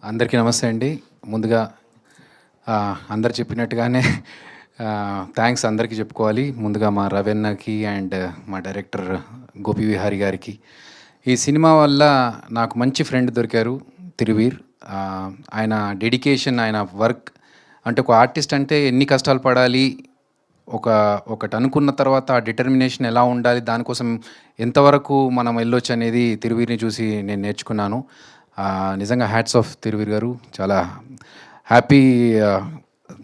అందరికీ నమస్తే అండి. ముందుగా అందరు చెప్పినట్టుగానే థ్యాంక్స్ అందరికీ చెప్పుకోవాలి. ముందుగా మా రవీన్నకి అండ్ మా డైరెక్టర్ గోపి విహారీ గారికి. ఈ సినిమా వల్ల నాకు మంచి ఫ్రెండ్ దొరికారు తిరువీర్. ఆయన డెడికేషన్, ఆయన వర్క్, అంటే ఒక ఆర్టిస్ట్ అంటే ఎన్ని కష్టాలు పడాలి, ఒకటి అనుకున్న తర్వాత ఆ డిటర్మినేషన్ ఎలా ఉండాలి, దానికోసం ఎంతవరకు మనం వెళ్ళొచ్చు అనేది తిరువీర్ని చూసి నేను నేర్చుకున్నాను. నిజంగా హ్యాట్స్ ఆఫ్ తిరువీర్ గారు. చాలా హ్యాపీ.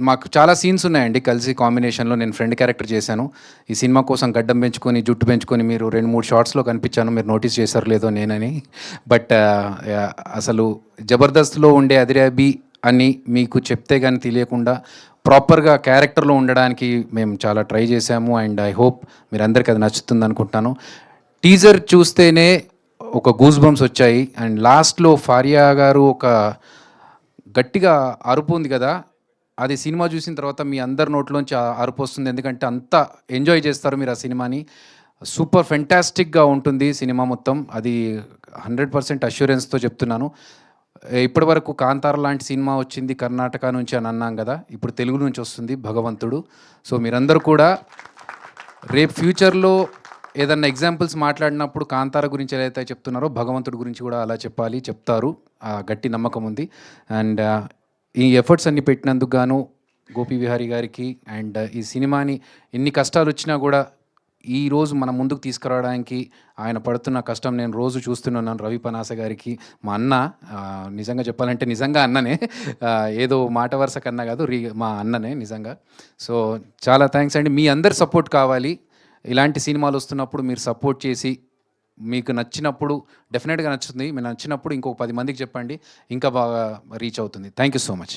మాకు చాలా సీన్స్ ఉన్నాయండి కలిసి కాంబినేషన్లో. నేను ఫ్రెండ్ క్యారెక్టర్ చేశాను. ఈ సినిమా కోసం గడ్డం పెంచుకొని జుట్టు పెంచుకొని మీరు 2-3 షార్ట్స్లో కనిపించాను. మీరు నోటీస్ చేశారు లేదో నేనని. బట్ అసలు జబర్దస్త్లో ఉండే అదిరాబి అని మీకు చెప్తే కానీ తెలియకుండా ప్రాపర్గా క్యారెక్టర్లో ఉండడానికి మేము చాలా ట్రై చేశాము. అండ్ ఐ హోప్ మీరందరికీ అది నచ్చుతుంది అనుకుంటాను. టీజర్ చూస్తేనే ఒక గూస్ బంప్స్ వచ్చాయి. అండ్ లాస్ట్లో ఫారియా గారు ఒక గట్టిగా అరుపు ఉంది కదా, అది సినిమా చూసిన తర్వాత మీ అందరి నోట్లోంచి అరుపు వస్తుంది. ఎందుకంటే అంత ఎంజాయ్ చేస్తారు మీరు ఆ సినిమాని. సూపర్ ఫెంటాస్టిక్గా ఉంటుంది సినిమా మొత్తం. అది 100% అష్యూరెన్స్తో చెప్తున్నాను. ఇప్పటి వరకు కాంతార లాంటి సినిమా వచ్చింది కర్ణాటక నుంచి అని అన్నాం కదా, ఇప్పుడు తెలుగు నుంచి వస్తుంది భగవంతుడు. సో మీరందరూ కూడా రేపు ఫ్యూచర్లో ఏదన్నా ఎగ్జాంపుల్స్ మాట్లాడినప్పుడు కాంతార గురించి ఎలా అయితే చెప్తున్నారో భగవంతుడి గురించి కూడా అలా చెప్పాలి, చెప్తారు. గట్టి నమ్మకం ఉంది. అండ్ ఈ ఎఫర్ట్స్ అన్ని పెట్టినందుకు గాను గోపి విహారీ గారికి, అండ్ ఈ సినిమాని ఎన్ని కష్టాలు వచ్చినా కూడా ఈరోజు మనం ముందుకు తీసుకురావడానికి ఆయన పడుతున్న కష్టం నేను రోజు చూస్తున్నాను. రవి పనాస గారికి, మా అన్న, నిజంగా చెప్పాలంటే నిజంగా అన్ననే, ఏదో మాట వరుస కన్నా కాదు, మా అన్ననే నిజంగా. సో చాలా థ్యాంక్స్ అండి. మీ అందరి సపోర్ట్ కావాలి. ఇలాంటి సినిమాలు వస్తున్నప్పుడు మీరు సపోర్ట్ చేసి, మీకు నచ్చినప్పుడు డెఫినెట్గా నచ్చుతుంది. మీరు నచ్చినప్పుడు ఇంకొక 10 మందికి చెప్పండి, ఇంకా బాగా రీచ్ అవుతుంది. Thank you so much.